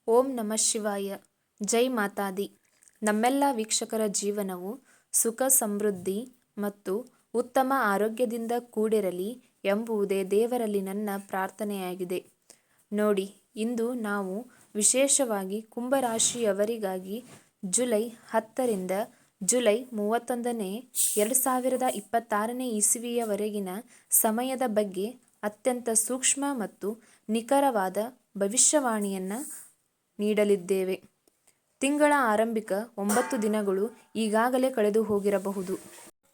ಓಂ ನಮಃ ಶಿವಾಯ. ಜೈ ಮಾತಾದಿ. ನಮ್ಮೆಲ್ಲ ವೀಕ್ಷಕರ ಜೀವನವು ಸುಖ ಸಮೃದ್ಧಿ ಮತ್ತು ಉತ್ತಮ ಆರೋಗ್ಯದಿಂದ ಕೂಡಿರಲಿ ಎಂಬುದೇ ದೇವರಲ್ಲಿ ನನ್ನ ಪ್ರಾರ್ಥನೆಯಾಗಿದೆ. ನೋಡಿ, ಇಂದು ನಾವು ವಿಶೇಷವಾಗಿ ಕುಂಭರಾಶಿಯವರಿಗಾಗಿ ಜುಲೈ 10ರಿಂದ ಜುಲೈ 31ನೇ 2026ನೇ ಇಸವಿಯವರೆಗಿನ ಸಮಯದ ಬಗ್ಗೆ ಅತ್ಯಂತ ಸೂಕ್ಷ್ಮ ಮತ್ತು ನಿಖರವಾದ ಭವಿಷ್ಯವಾಣಿಯನ್ನು ನೀಡಲಿದ್ದೇವೆ. ತಿಂಗಳ ಆರಂಭಿಕ 9 ದಿನಗಳು ಈಗಾಗಲೇ ಕಳೆದು ಹೋಗಿರಬಹುದು.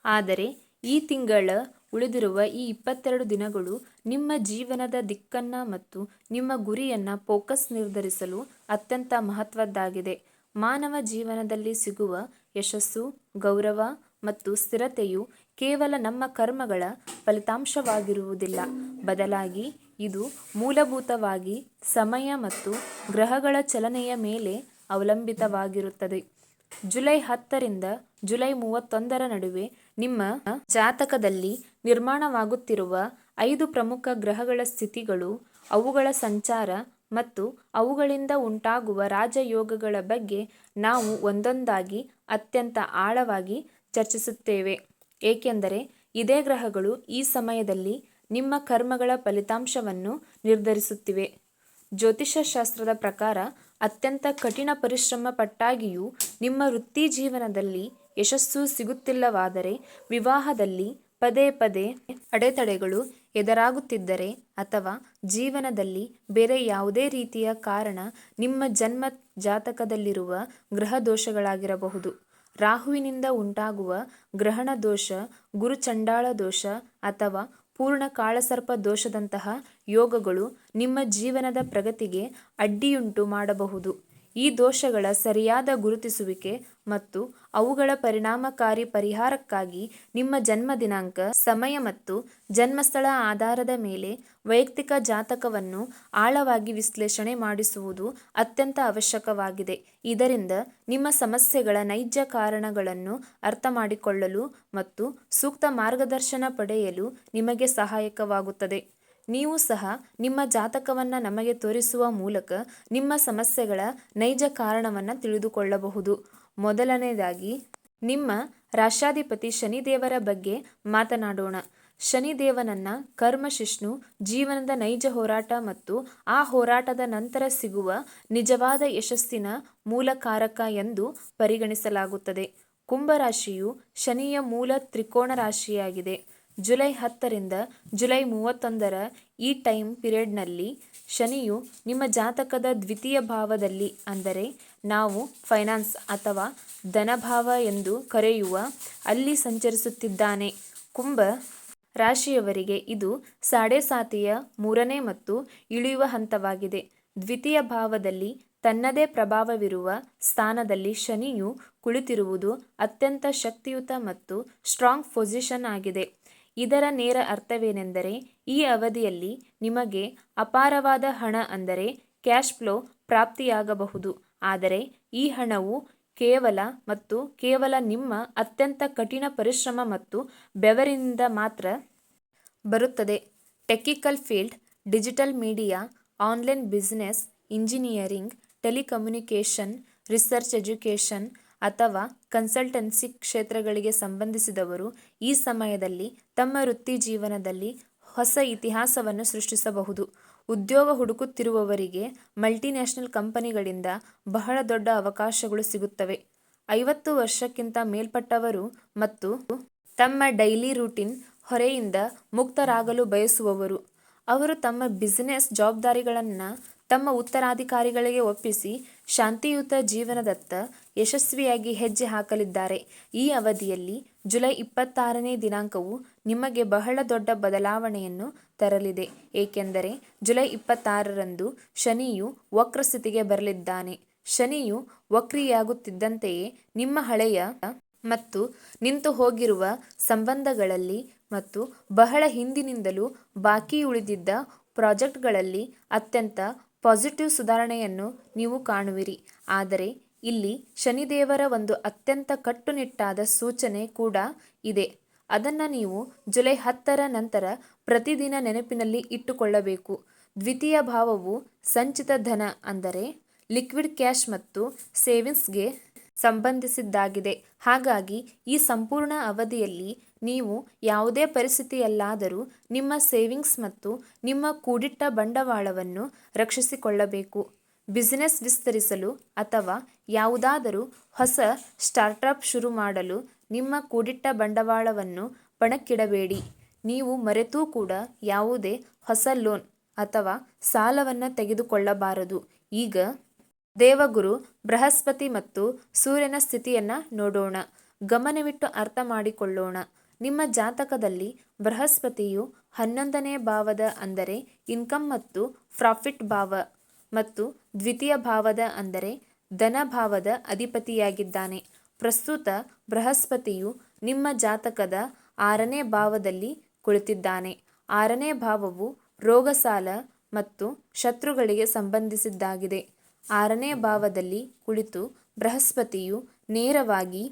ಆದರೆ ಈ ತಿಂಗಳ ಉಳಿದಿರುವ ಈ 22 ದಿನಗಳು ನಿಮ್ಮ ಜೀವನದ ದಿಕ್ಕನ್ನು ಮತ್ತು ನಿಮ್ಮ ಗುರಿಯನ್ನು ಫೋಕಸ್ ನಿರ್ಧರಿಸಲು ಅತ್ಯಂತ ಮಹತ್ವದ್ದಾಗಿದೆ. ಮಾನವ ಜೀವನದಲ್ಲಿ ಸಿಗುವ ಯಶಸ್ಸು, ಗೌರವ ಮತ್ತು ಸ್ಥಿರತೆಯು ಕೇವಲ ನಮ್ಮ ಕರ್ಮಗಳ ಫಲಿತಾಂಶವಾಗಿರುವುದಿಲ್ಲ. ಬದಲಾಗಿ ಇದು ಮೂಲಭೂತವಾಗಿ ಸಮಯ ಮತ್ತು ಗ್ರಹಗಳ ಚಲನೆಯ ಮೇಲೆ ಅವಲಂಬಿತವಾಗಿರುತ್ತದೆ. ಜುಲೈ 10ರಿಂದ ಜುಲೈ 31ರ ನಡುವೆ ನಿಮ್ಮ ಜಾತಕದಲ್ಲಿ ನಿರ್ಮಾಣವಾಗುತ್ತಿರುವ 5 ಪ್ರಮುಖ ಗ್ರಹಗಳ ಸ್ಥಿತಿಗಳು, ಅವುಗಳ ಸಂಚಾರ ಮತ್ತು ಅವುಗಳಿಂದ ಉಂಟಾಗುವ ರಾಜಯೋಗಗಳ ಬಗ್ಗೆ ನಾವು ಒಂದೊಂದಾಗಿ ಅತ್ಯಂತ ಆಳವಾಗಿ ಚರ್ಚಿಸುತ್ತೇವೆ. ಏಕೆಂದರೆ ಇದೇ ಗ್ರಹಗಳು ಈ ಸಮಯದಲ್ಲಿ ನಿಮ್ಮ ಕರ್ಮಗಳ ಫಲಿತಾಂಶವನ್ನು ನಿರ್ಧರಿಸುತ್ತಿವೆ. ಜ್ಯೋತಿಷ್ಯಶಾಸ್ತ್ರದ ಪ್ರಕಾರ ಅತ್ಯಂತ ಕಠಿಣ ಪರಿಶ್ರಮ ಪಟ್ಟಾಗಿಯೂ ನಿಮ್ಮ ವೃತ್ತಿ ಜೀವನದಲ್ಲಿ ಯಶಸ್ಸು ಸಿಗುತ್ತಿಲ್ಲವಾದರೆ, ವಿವಾಹದಲ್ಲಿ ಪದೇ ಪದೇ ಅಡೆತಡೆಗಳು ಎದುರಾಗುತ್ತಿದ್ದರೆ, ಅಥವಾ ಜೀವನದಲ್ಲಿ ಬೇರೆ ಯಾವುದೇ ರೀತಿಯ ಕಾರಣ ನಿಮ್ಮ ಜನ್ಮ ಜಾತಕದಲ್ಲಿರುವ ಗ್ರಹ ದೋಷಗಳಾಗಿರಬಹುದು. ರಾಹುವಿನಿಂದ ಉಂಟಾಗುವ ಗ್ರಹಣ ದೋಷ, ಗುರುಚಂಡಾಳ ದೋಷ ಅಥವಾ ಪೂರ್ಣ ಕಾಳಸರ್ಪ ದೋಷದಂತಹ ಯೋಗಗಳು ನಿಮ್ಮ ಜೀವನದ ಪ್ರಗತಿಗೆ ಅಡ್ಡಿಯುಂಟು ಮಾಡಬಹುದು. ಈ ದೋಷಗಳ ಸರಿಯಾದ ಗುರುತಿಸುವಿಕೆ ಮತ್ತು ಅವುಗಳ ಪರಿಣಾಮಕಾರಿ ಪರಿಹಾರಕ್ಕಾಗಿ ನಿಮ್ಮ ಜನ್ಮ ದಿನಾಂಕ, ಸಮಯ ಮತ್ತು ಜನ್ಮಸ್ಥಳ ಆಧಾರದ ಮೇಲೆ ವೈಯಕ್ತಿಕ ಜಾತಕವನ್ನು ಆಳವಾಗಿ ವಿಶ್ಲೇಷಣೆ ಮಾಡಿಸುವುದು ಅತ್ಯಂತ ಅವಶ್ಯಕವಾಗಿದೆ. ಇದರಿಂದ ನಿಮ್ಮ ಸಮಸ್ಯೆಗಳ ನೈಜ ಕಾರಣಗಳನ್ನು ಅರ್ಥಮಾಡಿಕೊಳ್ಳಲು ಮತ್ತು ಸೂಕ್ತ ಮಾರ್ಗದರ್ಶನ ಪಡೆಯಲು ನಿಮಗೆ ಸಹಾಯಕವಾಗುತ್ತದೆ. ನೀವು ಸಹ ನಿಮ್ಮ ಜಾತಕವನ್ನು ನಮಗೆ ತೋರಿಸುವ ಮೂಲಕ ನಿಮ್ಮ ಸಮಸ್ಯೆಗಳ ನೈಜ ಕಾರಣವನ್ನು ತಿಳಿದುಕೊಳ್ಳಬಹುದು. ಮೊದಲನೆಯದಾಗಿ ನಿಮ್ಮ ರಾಶ್ಯಾಧಿಪತಿ ಶನಿದೇವರ ಬಗ್ಗೆ ಮಾತನಾಡೋಣ. ಶನಿದೇವನನ್ನ ಕರ್ಮಶಿಷ್ಣು, ಜೀವನದ ನೈಜ ಹೋರಾಟ ಮತ್ತು ಆ ಹೋರಾಟದ ನಂತರ ಸಿಗುವ ನಿಜವಾದ ಯಶಸ್ಸಿನ ಮೂಲಕಾರಕ ಎಂದು ಪರಿಗಣಿಸಲಾಗುತ್ತದೆ. ಕುಂಭರಾಶಿಯು ಶನಿಯ ಮೂಲ ತ್ರಿಕೋನ ರಾಶಿಯಾಗಿದೆ. ಜುಲೈ 10ರಿಂದ ಜುಲೈ 31ರ ಈ ಟೈಮ್ ಪೀರಿಯಡ್ನಲ್ಲಿ ಶನಿಯು ನಿಮ್ಮ ಜಾತಕದ ದ್ವಿತೀಯ ಭಾವದಲ್ಲಿ, ಅಂದರೆ ನಾವು ಫೈನಾನ್ಸ್ ಅಥವಾ ಧನಭಾವ ಎಂದು ಕರೆಯುವ ಅಲ್ಲಿ ಸಂಚರಿಸುತ್ತಿದ್ದಾನೆ. ಕುಂಭ ರಾಶಿಯವರಿಗೆ ಇದು ಸಾಡೆಸಾತಿಯ 3ನೇ ಮತ್ತು ಇಳಿಯುವ ಹಂತವಾಗಿದೆ. ದ್ವಿತೀಯ ಭಾವದಲ್ಲಿ ತನ್ನದೇ ಪ್ರಭಾವವಿರುವ ಸ್ಥಾನದಲ್ಲಿ ಶನಿಯು ಕುಳಿತಿರುವುದು ಅತ್ಯಂತ ಶಕ್ತಿಯುತ ಮತ್ತು ಸ್ಟ್ರಾಂಗ್ ಪೊಸಿಷನ್ ಆಗಿದೆ. ಇದರ ನೇರ ಅರ್ಥವೇನೆಂದರೆ, ಈ ಅವಧಿಯಲ್ಲಿ ನಿಮಗೆ ಅಪಾರವಾದ ಹಣ ಅಂದರೆ ಕ್ಯಾಶ್ ಫ್ಲೋ ಪ್ರಾಪ್ತಿಯಾಗಬಹುದು. ಆದರೆ ಈ ಹಣವು ಕೇವಲ ನಿಮ್ಮ ಅತ್ಯಂತ ಕಠಿಣ ಪರಿಶ್ರಮ ಮತ್ತು ಬೆವರಿನಿಂದ ಮಾತ್ರ ಬರುತ್ತದೆ. Technical field, digital media, online business, engineering, telecommunication, research, education ಅಥವಾ ಕನ್ಸಲ್ಟೆನ್ಸಿ ಕ್ಷೇತ್ರಗಳಿಗೆ ಸಂಬಂಧಿಸಿದವರು ಈ ಸಮಯದಲ್ಲಿ ತಮ್ಮ ವೃತ್ತಿ ಜೀವನದಲ್ಲಿ ಹೊಸ ಇತಿಹಾಸವನ್ನು ಸೃಷ್ಟಿಸಬಹುದು. ಉದ್ಯೋಗ ಹುಡುಕುತ್ತಿರುವವರಿಗೆ ಮಲ್ಟಿನ್ಯಾಷನಲ್ ಕಂಪನಿಗಳಿಂದ ಬಹಳ ದೊಡ್ಡ ಅವಕಾಶಗಳು ಸಿಗುತ್ತವೆ. 50 ವರ್ಷಕ್ಕಿಂತ ಮೇಲ್ಪಟ್ಟವರು ಮತ್ತು ತಮ್ಮ ಡೈಲಿ ರೂಟೀನ್ ಹೊರೆಯಿಂದ ಮುಕ್ತರಾಗಲು ಬಯಸುವವರು, ಅವರು ತಮ್ಮ ಬಿಸಿನೆಸ್ ಜವಾಬ್ದಾರಿಗಳನ್ನು ತಮ್ಮ ಉತ್ತರಾಧಿಕಾರಿಗಳಿಗೆ ಒಪ್ಪಿಸಿ ಶಾಂತಿಯುತ ಜೀವನದತ್ತ ಯಶಸ್ವಿಯಾಗಿ ಹೆಜ್ಜೆ ಹಾಕಲಿದ್ದಾರೆ. ಈ ಅವಧಿಯಲ್ಲಿ ಜುಲೈ 26ನೇ ದಿನಾಂಕವು ನಿಮಗೆ ಬಹಳ ದೊಡ್ಡ ಬದಲಾವಣೆಯನ್ನು ತರಲಿದೆ. ಏಕೆಂದರೆ ಜುಲೈ 26ರಂದು ಶನಿಯು ವಕ್ರ ಸ್ಥಿತಿಗೆ ಬರಲಿದ್ದಾನೆ. ಶನಿಯು ವಕ್ರಿಯಾಗುತ್ತಿದ್ದಂತೆಯೇ ನಿಮ್ಮ ಹಳೆಯ ಮತ್ತು ನಿಂತು ಹೋಗಿರುವ ಸಂಬಂಧಗಳಲ್ಲಿ ಮತ್ತು ಬಹಳ ಹಿಂದಿನಿಂದಲೂ ಬಾಕಿ ಉಳಿದಿದ್ದ ಪ್ರಾಜೆಕ್ಟ್ಗಳಲ್ಲಿ ಅತ್ಯಂತ ಪಾಸಿಟಿವ್ ಸುಧಾರಣೆಯನ್ನು ನೀವು ಕಾಣುವಿರಿ. ಆದರೆ ಇಲ್ಲಿ ಶನಿದೇವರ ಒಂದು ಅತ್ಯಂತ ಕಟ್ಟುನಿಟ್ಟಾದ ಸೂಚನೆ ಕೂಡ ಇದೆ. ಅದನ್ನು ನೀವು ಜುಲೈ 10ರ ನಂತರ ಪ್ರತಿದಿನ ನೆನಪಿನಲ್ಲಿ ಇಟ್ಟುಕೊಳ್ಳಬೇಕು. ದ್ವಿತೀಯ ಭಾವವು ಸಂಚಿತ ಧನ ಅಂದರೆ ಲಿಕ್ವಿಡ್ ಕ್ಯಾಶ್ ಮತ್ತು ಸೇವಿಂಗ್ಸ್ಗೆ ಸಂಬಂಧಿಸಿದ್ದಾಗಿದೆ. ಹಾಗಾಗಿ ಈ ಸಂಪೂರ್ಣ ಅವಧಿಯಲ್ಲಿ ನೀವು ಯಾವುದೇ ಪರಿಸ್ಥಿತಿಯಲ್ಲಾದರೂ ನಿಮ್ಮ ಸೇವಿಂಗ್ಸ್ ಮತ್ತು ನಿಮ್ಮ ಕೂಡಿಟ್ಟ ಬಂಡವಾಳವನ್ನು ರಕ್ಷಿಸಿಕೊಳ್ಳಬೇಕು. ಬಿಸಿನೆಸ್ ವಿಸ್ತರಿಸಲು ಅಥವಾ ಯಾವುದಾದರೂ ಹೊಸ ಸ್ಟಾರ್ಟ್ಅಪ್ ಶುರು ಮಾಡಲು ನಿಮ್ಮ ಕೂಡಿಟ್ಟ ಬಂಡವಾಳವನ್ನು ಪಣಕ್ಕಿಡಬೇಡಿ. ನೀವು ಮರೆತೂ ಕೂಡ ಯಾವುದೇ ಹೊಸ ಲೋನ್ ಅಥವಾ ಸಾಲವನ್ನು ತೆಗೆದುಕೊಳ್ಳಬಾರದು. ಈಗ ದೇವಗುರು ಬೃಹಸ್ಪತಿ ಮತ್ತು ಸೂರ್ಯನ ಸ್ಥಿತಿಯನ್ನು ನೋಡೋಣ. ಗಮನವಿಟ್ಟು ಅರ್ಥ ಮಾಡಿಕೊಳ್ಳೋಣ. ನಿಮ್ಮ ಜಾತಕದಲ್ಲಿ ಬೃಹಸ್ಪತಿಯು 11ನೇ ಭಾವದ ಅಂದರೆ ಇನ್ಕಮ್ ಮತ್ತು ಪ್ರಾಫಿಟ್ ಭಾವ ಮತ್ತು ದ್ವಿತೀಯ ಭಾವದ ಅಂದರೆ ಧನ ಭಾವದ ಅಧಿಪತಿಯಾಗಿದ್ದಾನೆ. ಪ್ರಸ್ತುತ ಬೃಹಸ್ಪತಿಯು ನಿಮ್ಮ ಜಾತಕದ 6ನೇ ಭಾವದಲ್ಲಿ ಕುಳಿತಿದ್ದಾನೆ. 6ನೇ ಭಾವವು ರೋಗ, ಸಾಲ ಮತ್ತು ಶತ್ರುಗಳಿಗೆ ಸಂಬಂಧಿಸಿದ್ದಾಗಿದೆ. 6ನೇ ಭಾವದಲ್ಲಿ ಕುಳಿತು ಬೃಹಸ್ಪತಿಯು ನೇರವಾಗಿ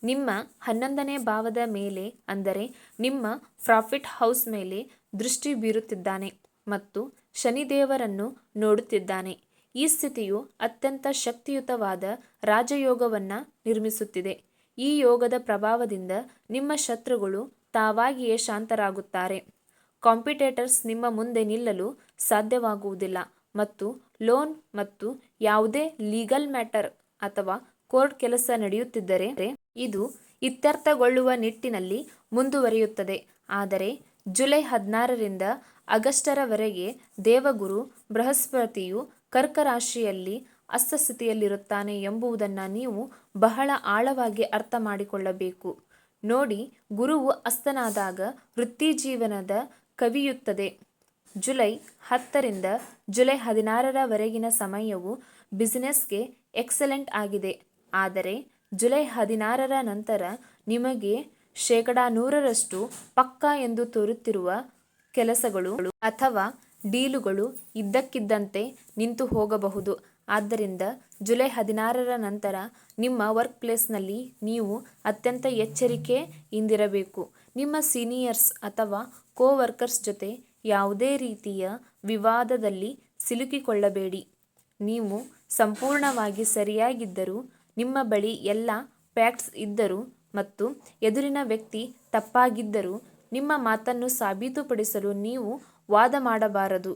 ನಿಮ್ಮ 11ನೇ ಭಾವದ ಮೇಲೆ ಅಂದರೆ ನಿಮ್ಮ ಪ್ರಾಫಿಟ್ ಹೌಸ್ ಮೇಲೆ ದೃಷ್ಟಿ ಬೀರುತ್ತಿದ್ದಾನೆ ಮತ್ತು ಶನಿದೇವರನ್ನು ನೋಡುತ್ತಿದ್ದಾನೆ. ಈ ಸ್ಥಿತಿಯು ಅತ್ಯಂತ ಶಕ್ತಿಯುತವಾದ ರಾಜಯೋಗವನ್ನು ನಿರ್ಮಿಸುತ್ತಿದೆ. ಈ ಯೋಗದ ಪ್ರಭಾವದಿಂದ ನಿಮ್ಮ ಶತ್ರುಗಳು ತಾವಾಗಿಯೇ ಶಾಂತರಾಗುತ್ತಾರೆ. ಕಾಂಪಿಟೇಟರ್ಸ್ ನಿಮ್ಮ ಮುಂದೆ ನಿಲ್ಲಲು ಸಾಧ್ಯವಾಗುವುದಿಲ್ಲ ಮತ್ತು ಲೋನ್ ಮತ್ತು ಯಾವುದೇ ಲೀಗಲ್ ಮ್ಯಾಟರ್ ಅಥವಾ ಕೋರ್ಟ್ ಕೆಲಸ ನಡೆಯುತ್ತಿದ್ದರೆ ಇದು ಇತ್ಯರ್ಥಗೊಳ್ಳುವ ನಿಟ್ಟಿನಲ್ಲಿ ಮುಂದುವರಿಯುತ್ತದೆ. ಆದರೆ ಜುಲೈ 16ರಿಂದ ಆಗಸ್ಟರವರೆಗೆ ದೇವಗುರು ಬೃಹಸ್ಪತಿಯು ಕರ್ಕ ರಾಶಿಯಲ್ಲಿ ಅಸ್ತಸ್ಥಿತಿಯಲ್ಲಿರುತ್ತಾನೆ ಎಂಬುದನ್ನು ನೀವು ಬಹಳ ಆಳವಾಗಿ ಅರ್ಥ ಮಾಡಿಕೊಳ್ಳಬೇಕು. ನೋಡಿ, ಗುರುವು ಅಸ್ತನಾದಾಗ ವೃತ್ತಿಜೀವನದ ಕವಿಯುತ್ತದೆ. ಜುಲೈ 10ರಿಂದ ಜುಲೈ 16ರವರೆಗಿನ ಸಮಯವು ಬಿಸಿನೆಸ್ಗೆ ಎಕ್ಸಲೆಂಟ್ ಆಗಿದೆ. ಆದರೆ ಜುಲೈ 16ರ ನಂತರ ನಿಮಗೆ 100% ಪಕ್ಕಾ ಎಂದು ತೋರುತ್ತಿರುವ ಕೆಲಸಗಳು ಅಥವಾ ಡೀಲುಗಳು ಇದ್ದಕ್ಕಿದ್ದಂತೆ ನಿಂತು ಹೋಗಬಹುದು. ಆದ್ದರಿಂದ ಜುಲೈ 16ರ ನಂತರ ನಿಮ್ಮ ವರ್ಕ್ ಪ್ಲೇಸ್ನಲ್ಲಿ ನೀವು ಅತ್ಯಂತ ಎಚ್ಚರಿಕೆಯಿಂದಿರಬೇಕು. ನಿಮ್ಮ ಸೀನಿಯರ್ಸ್ ಅಥವಾ ಕೋವರ್ಕರ್ಸ್ ಜೊತೆ ಯಾವುದೇ ರೀತಿಯ ವಿವಾದದಲ್ಲಿ ಸಿಲುಕಿಕೊಳ್ಳಬೇಡಿ. ನೀವು ಸಂಪೂರ್ಣವಾಗಿ ಸರಿಯಾಗಿದ್ದರೂ, ನಿಮ್ಮ ಬಳಿ ಎಲ್ಲ ಫ್ಯಾಕ್ಟ್ಸ್ ಇದ್ದರೂ ಮತ್ತು ಎದುರಿನ ವ್ಯಕ್ತಿ ತಪ್ಪಾಗಿದ್ದರೂ ನಿಮ್ಮ ಮಾತನ್ನು ಸಾಬೀತುಪಡಿಸಲು ನೀವು ವಾದ ಮಾಡಬಾರದು.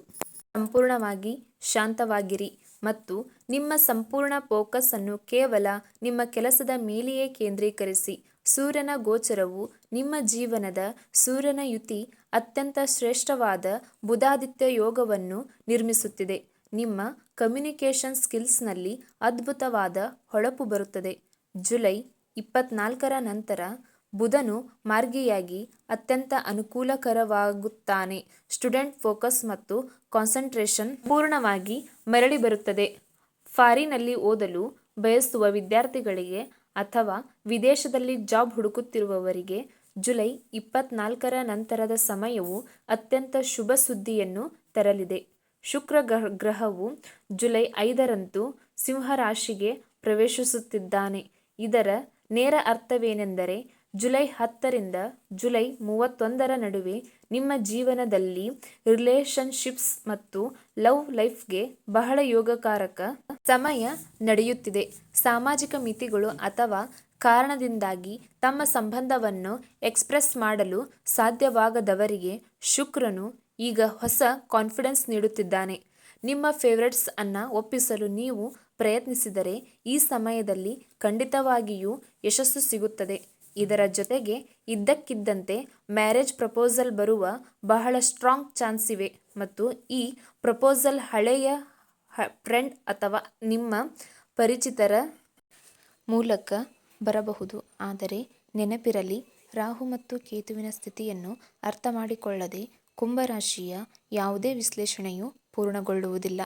ಸಂಪೂರ್ಣವಾಗಿ ಶಾಂತವಾಗಿರಿ ಮತ್ತು ನಿಮ್ಮ ಸಂಪೂರ್ಣ ಫೋಕಸ್ ಅನ್ನು ಕೇವಲ ನಿಮ್ಮ ಕೆಲಸದ ಮೇಲೆಯೇ ಕೇಂದ್ರೀಕರಿಸಿ. ಸೂರ್ಯನ ಗೋಚರವು ನಿಮ್ಮ ಜೀವನದ ಸೂರ್ಯನ ಯುತಿ ಅತ್ಯಂತ ಶ್ರೇಷ್ಠವಾದ ಬುಧಾದಿತ್ಯ ಯೋಗವನ್ನು ನಿರ್ಮಿಸುತ್ತಿದೆ. ನಿಮ್ಮ ಕಮ್ಯುನಿಕೇಷನ್ ಸ್ಕಿಲ್ಸ್ನಲ್ಲಿ ಅದ್ಭುತವಾದ ಹೊಳಪು ಬರುತ್ತದೆ. ಜುಲೈ 24ರ ನಂತರ ಬುಧನು ಮಾರ್ಗಿಯಾಗಿ ಅತ್ಯಂತ ಅನುಕೂಲಕರವಾಗುತ್ತಾನೆ. ಸ್ಟೂಡೆಂಟ್ ಫೋಕಸ್ ಮತ್ತು ಕಾನ್ಸಂಟ್ರೇಷನ್ ಪೂರ್ಣವಾಗಿ ಮರಳಿ ಬರುತ್ತದೆ. ಫಾರಿನಲ್ಲಿ ಓದಲು ಬಯಸುವ ವಿದ್ಯಾರ್ಥಿಗಳಿಗೆ ಅಥವಾ ವಿದೇಶದಲ್ಲಿ ಜಾಬ್ ಹುಡುಕುತ್ತಿರುವವರಿಗೆ ಜುಲೈ 24ರ ನಂತರದ ಸಮಯವು ಅತ್ಯಂತ ಶುಭ ಸುದ್ದಿಯನ್ನು ತರಲಿದೆ. ಶುಕ್ರ ಗ್ರಹವು ಜುಲೈ 5ರಂದು ಸಿಂಹರಾಶಿಗೆ ಪ್ರವೇಶಿಸುತ್ತಿದ್ದಾನೆ. ಇದರ ನೇರ ಅರ್ಥವೇನೆಂದರೆ ಜುಲೈ 10ರಿಂದ ಜುಲೈ 31ರ ನಡುವೆ ನಿಮ್ಮ ಜೀವನದಲ್ಲಿ ರಿಲೇಶನ್ಶಿಪ್ಸ್ ಮತ್ತು ಲವ್ ಲೈಫ್ಗೆ ಬಹಳ ಯೋಗಕಾರಕ ಸಮಯ ನಡೆಯುತ್ತಿದೆ. ಸಾಮಾಜಿಕ ಮಿತಿಗಳು ಅಥವಾ ಕಾರಣದಿಂದಾಗಿ ತಮ್ಮ ಸಂಬಂಧವನ್ನು ಎಕ್ಸ್ಪ್ರೆಸ್ ಮಾಡಲು ಸಾಧ್ಯವಾಗದವರಿಗೆ ಶುಕ್ರನು ಈಗ ಹೊಸ ಕಾನ್ಫಿಡೆನ್ಸ್ ನೀಡುತ್ತಿದ್ದಾನೆ. ನಿಮ್ಮ ಫೇವರೇಟ್ಸ್ ಅನ್ನು ಒಪ್ಪಿಸಲು ನೀವು ಪ್ರಯತ್ನಿಸಿದರೆ ಈ ಸಮಯದಲ್ಲಿ ಖಂಡಿತವಾಗಿಯೂ ಯಶಸ್ಸು ಸಿಗುತ್ತದೆ. ಇದರ ಜೊತೆಗೆ ಇದ್ದಕ್ಕಿದ್ದಂತೆ ಮ್ಯಾರೇಜ್ ಪ್ರಪೋಸಲ್ ಬರುವ ಬಹಳ ಸ್ಟ್ರಾಂಗ್ ಚಾನ್ಸ್ ಇವೆ ಮತ್ತು ಈ ಪ್ರಪೋಸಲ್ ಹಳೆಯ ಫ್ರೆಂಡ್ ಅಥವಾ ನಿಮ್ಮ ಪರಿಚಿತರ ಮೂಲಕ ಬರಬಹುದು. ಆದರೆ ನೆನಪಿರಲಿ, ರಾಹು ಮತ್ತು ಕೇತುವಿನ ಸ್ಥಿತಿಯನ್ನು ಅರ್ಥ ಮಾಡಿಕೊಳ್ಳದೆ ಕುಂಭರಾಶಿಯ ಯಾವುದೇ ವಿಶ್ಲೇಷಣೆಯು ಪೂರ್ಣಗೊಳ್ಳುವುದಿಲ್ಲ.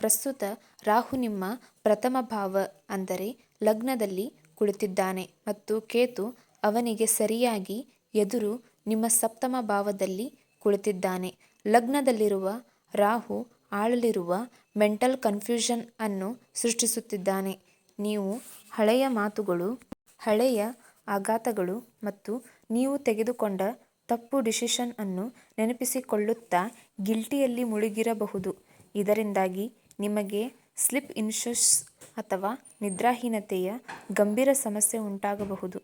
ಪ್ರಸ್ತುತ ರಾಹು ನಿಮ್ಮ ಪ್ರಥಮ ಭಾವ ಅಂದರೆ ಲಗ್ನದಲ್ಲಿ ಕುಳಿತಿದ್ದಾನೆ ಮತ್ತು ಕೇತು ಅವನಿಗೆ ಸರಿಯಾಗಿ ಎದುರು ನಿಮ್ಮ ಸಪ್ತಮ ಭಾವದಲ್ಲಿ ಕುಳಿತಿದ್ದಾನೆ. ಲಗ್ನದಲ್ಲಿರುವ ರಾಹು ಆಳಲಿರುವ ಮೆಂಟಲ್ ಕನ್ಫ್ಯೂಷನ್ ಅನ್ನು ಸೃಷ್ಟಿಸುತ್ತಿದ್ದಾನೆ. ನೀವು ಹಳೆಯ ಮಾತುಗಳು, ಹಳೆಯ ಆಘಾತಗಳು ಮತ್ತು ನೀವು ತೆಗೆದುಕೊಂಡ ತಪ್ಪು ಡಿಸಿಷನ್ ಅನ್ನು ನೆನಪಿಸಿಕೊಳ್ಳುತ್ತಾ ಗಿಲ್ಟಿಯಲ್ಲಿ ಮುಳುಗಿರಬಹುದು. ಇದರಿಂದಾಗಿ ನಿಮಗೆ ಸ್ಲೀಪ್ ಇನ್ಯೂಸ್ ಅಥವಾ ನಿದ್ರಾಹೀನತೆಯ ಗಂಭೀರ ಸಮಸ್ಯೆ ಉಂಟಾಗಬಹುದು.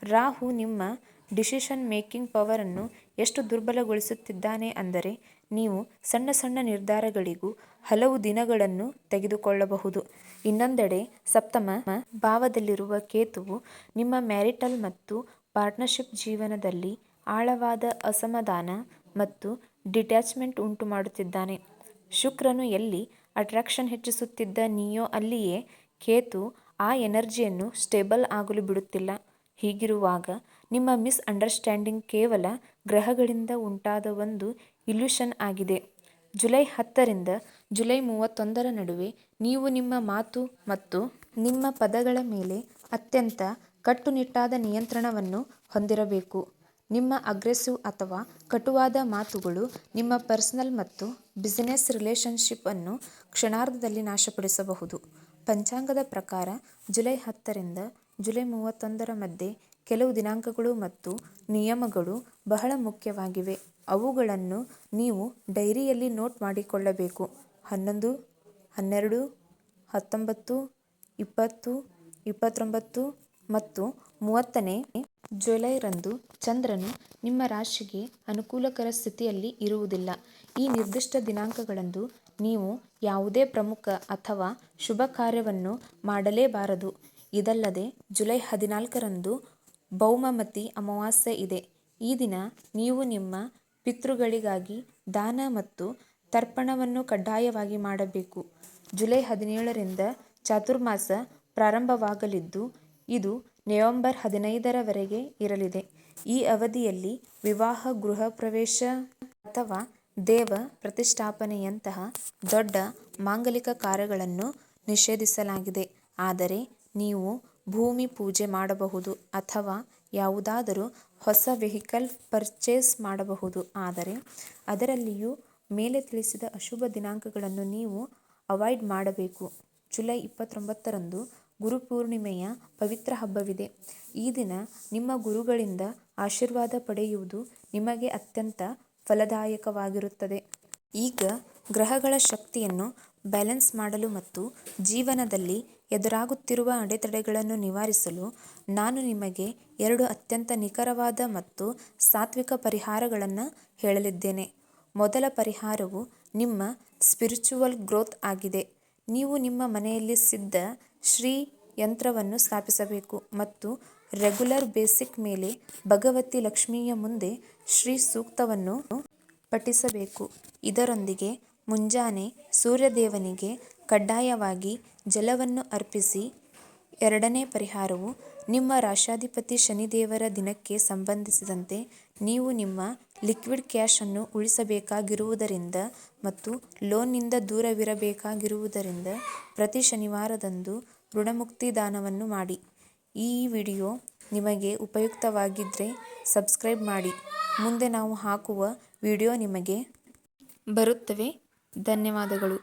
ರಾಹು ನಿಮ್ಮ ಡಿಸಿಷನ್ ಮೇಕಿಂಗ್ ಪವರನ್ನು ಎಷ್ಟು ದುರ್ಬಲಗೊಳಿಸುತ್ತಿದ್ದಾನೆ ಅಂದರೆ ನೀವು ಸಣ್ಣ ಸಣ್ಣ ನಿರ್ಧಾರಗಳಿಗೂ ಹಲವು ದಿನಗಳನ್ನು ತೆಗೆದುಕೊಳ್ಳಬಹುದು. ಇನ್ನೊಂದೆಡೆ ಸಪ್ತಮ ಭಾವದಲ್ಲಿರುವ ಕೇತುವು ನಿಮ್ಮ ಮ್ಯಾರಿಟಲ್ ಮತ್ತು ಪಾರ್ಟ್ನರ್ಶಿಪ್ ಜೀವನದಲ್ಲಿ ಆಳವಾದ ಅಸಮಾಧಾನ ಮತ್ತು ಡಿಟ್ಯಾಚ್ಮೆಂಟ್ ಉಂಟು ಮಾಡುತ್ತಿದ್ದಾನೆ. ಶುಕ್ರನು ಎಲ್ಲಿ ಅಟ್ರಾಕ್ಷನ್ ಹೆಚ್ಚಿಸುತ್ತಿದ್ದ ನೀಯೋ ಅಲ್ಲಿಯೇ ಕೇತು ಆ ಎನರ್ಜಿಯನ್ನು ಸ್ಟೇಬಲ್ ಆಗಲು ಬಿಡುತ್ತಿಲ್ಲ. ಹೀಗಿರುವಾಗ ನಿಮ್ಮ ಮಿಸ್ ಅಂಡರ್ಸ್ಟ್ಯಾಂಡಿಂಗ್ ಕೇವಲ ಗ್ರಹಗಳಿಂದ ಉಂಟಾದ ಒಂದು ಇಲ್ಯೂಷನ್ ಆಗಿದೆ. ಜುಲೈ 10ರಿಂದ ಜುಲೈ 31ರ ನಡುವೆ ನೀವು ನಿಮ್ಮ ಮಾತು ಮತ್ತು ನಿಮ್ಮ ಪದಗಳ ಮೇಲೆ ಅತ್ಯಂತ ಕಟ್ಟುನಿಟ್ಟಾದ ನಿಯಂತ್ರಣವನ್ನು ಹೊಂದಿರಬೇಕು. ನಿಮ್ಮ ಅಗ್ರೆಸಿವ್ ಅಥವಾ ಕಟುವಾದ ಮಾತುಗಳು ನಿಮ್ಮ ಪರ್ಸನಲ್ ಮತ್ತು ಬಿಸಿನೆಸ್ ರಿಲೇಶನ್ಶಿಪ್ ಅನ್ನು ಕ್ಷಣಾರ್ಧದಲ್ಲಿ ನಾಶಪಡಿಸಬಹುದು. ಪಂಚಾಂಗದ ಪ್ರಕಾರ ಜುಲೈ 10ರಿಂದ ಜುಲೈ 31ರ ಮಧ್ಯೆ ಕೆಲವು ದಿನಾಂಕಗಳು ಮತ್ತು ನಿಯಮಗಳು ಬಹಳ ಮುಖ್ಯವಾಗಿವೆ. ಅವುಗಳನ್ನು ನೀವು ಡೈರಿಯಲ್ಲಿ ನೋಟ್ ಮಾಡಿಕೊಳ್ಳಬೇಕು. 11, 12, 19, 20, 29 ಮತ್ತು 30ನೇ ಜುಲೈರಂದು ಚಂದ್ರನು ನಿಮ್ಮ ರಾಶಿಗೆ ಅನುಕೂಲಕರ ಸ್ಥಿತಿಯಲ್ಲಿ ಇರುವುದಿಲ್ಲ. ಈ ನಿರ್ದಿಷ್ಟ ದಿನಾಂಕಗಳಂದು ನೀವು ಯಾವುದೇ ಪ್ರಮುಖ ಅಥವಾ ಶುಭ ಕಾರ್ಯವನ್ನು ಮಾಡಲೇಬಾರದು. ಇದಲ್ಲದೆ ಜುಲೈ 14ರಂದು ಭೌಮಮತಿ ಅಮಾವಾಸ್ಯೆ ಇದೆ. ಈ ದಿನ ನೀವು ನಿಮ್ಮ ಪಿತೃಗಳಿಗಾಗಿ ದಾನ ಮತ್ತು ತರ್ಪಣವನ್ನು ಕಡ್ಡಾಯವಾಗಿ ಮಾಡಬೇಕು. ಜುಲೈ 17ರಿಂದ ಚಾತುರ್ಮಾಸ ಪ್ರಾರಂಭವಾಗಲಿದ್ದು ಇದು ನವೆಂಬರ್ 15ರವರೆಗೆ ಇರಲಿದೆ. ಈ ಅವಧಿಯಲ್ಲಿ ವಿವಾಹ, ಗೃಹ ಪ್ರವೇಶ ಅಥವಾ ದೇವ ಪ್ರತಿಷ್ಠಾಪನೆಯಂತಹ ದೊಡ್ಡ ಮಾಂಗಲಿಕ ಕಾರ್ಯಗಳನ್ನು ನಿಷೇಧಿಸಲಾಗಿದೆ. ಆದರೆ ನೀವು ಭೂಮಿ ಪೂಜೆ ಮಾಡಬಹುದು ಅಥವಾ ಯಾವುದಾದರೂ ಹೊಸ ವೆಹಿಕಲ್ ಪರ್ಚೇಸ್ ಮಾಡಬಹುದು. ಆದರೆ ಅದರಲ್ಲಿಯೂ ಮೇಲೆ ತಿಳಿಸಿದ ಅಶುಭ ದಿನಾಂಕಗಳನ್ನು ನೀವು ಅವಾಯ್ಡ್ ಮಾಡಬೇಕು. ಜುಲೈ 29ರಂದು ಗುರುಪೂರ್ಣಿಮೆಯ ಪವಿತ್ರ ಹಬ್ಬವಿದೆ. ಈ ದಿನ ನಿಮ್ಮ ಗುರುಗಳಿಂದ ಆಶೀರ್ವಾದ ಪಡೆಯುವುದು ನಿಮಗೆ ಅತ್ಯಂತ ಫಲದಾಯಕವಾಗಿರುತ್ತದೆ. ಈಗ ಗ್ರಹಗಳ ಶಕ್ತಿಯನ್ನು ಬ್ಯಾಲೆನ್ಸ್ ಮಾಡಲು ಮತ್ತು ಜೀವನದಲ್ಲಿ ಎದುರಾಗುತ್ತಿರುವ ಅಡೆತಡೆಗಳನ್ನು ನಿವಾರಿಸಲು ನಾನು ನಿಮಗೆ 2 ಅತ್ಯಂತ ನಿಖರವಾದ ಮತ್ತು ಸಾತ್ವಿಕ ಪರಿಹಾರಗಳನ್ನು ಹೇಳಲಿದ್ದೇನೆ. ಮೊದಲ ಪರಿಹಾರವು ನಿಮ್ಮ ಸ್ಪಿರಿಚುವಲ್ ಗ್ರೋತ್ ಆಗಿದೆ. ನೀವು ನಿಮ್ಮ ಮನೆಯಲ್ಲಿ ಸಿದ್ಧ ಶ್ರೀ ಯಂತ್ರವನ್ನು ಸ್ಥಾಪಿಸಬೇಕು ಮತ್ತು ರೆಗ್ಯುಲರ್ ಬೇಸಿಕ್ ಮೇಲೆ ಭಗವತಿ ಲಕ್ಷ್ಮಿಯ ಮುಂದೆ ಶ್ರೀ ಸೂಕ್ತವನ್ನು ಪಠಿಸಬೇಕು. ಇದರೊಂದಿಗೆ ಮುಂಜಾನೆ ಸೂರ್ಯದೇವನಿಗೆ ಕಡ್ಡಾಯವಾಗಿ ಜಲವನ್ನು ಅರ್ಪಿಸಿ. ಎರಡನೇ ಪರಿಹಾರವು ನಿಮ್ಮ ರಾಶಾಧಿಪತಿ ಶನಿದೇವರ ದಿನಕ್ಕೆ ಸಂಬಂಧಿಸಿದಂತೆ ನೀವು ನಿಮ್ಮ ಲಿಕ್ವಿಡ್ ಕ್ಯಾಶ್ ಅನ್ನು ಉಳಿಸಬೇಕಾಗಿರುವುದರಿಂದ ಮತ್ತು ಲೋನ್ನಿಂದ ದೂರವಿರಬೇಕಾಗಿರುವುದರಿಂದ ಪ್ರತಿ ಶನಿವಾರದಂದು ಋಣಮುಕ್ತಿ ದಾನವನ್ನು ಮಾಡಿ. ಈ ವಿಡಿಯೋ ನಿಮಗೆ ಉಪಯುಕ್ತವಾಗಿದ್ದರೆ ಸಬ್ಸ್ಕ್ರೈಬ್ ಮಾಡಿ. ಮುಂದೆ ನಾವು ಹಾಕುವ ವಿಡಿಯೋ ನಿಮಗೆ ಬರುತ್ತವೆ. ಧನ್ಯವಾದಗಳು.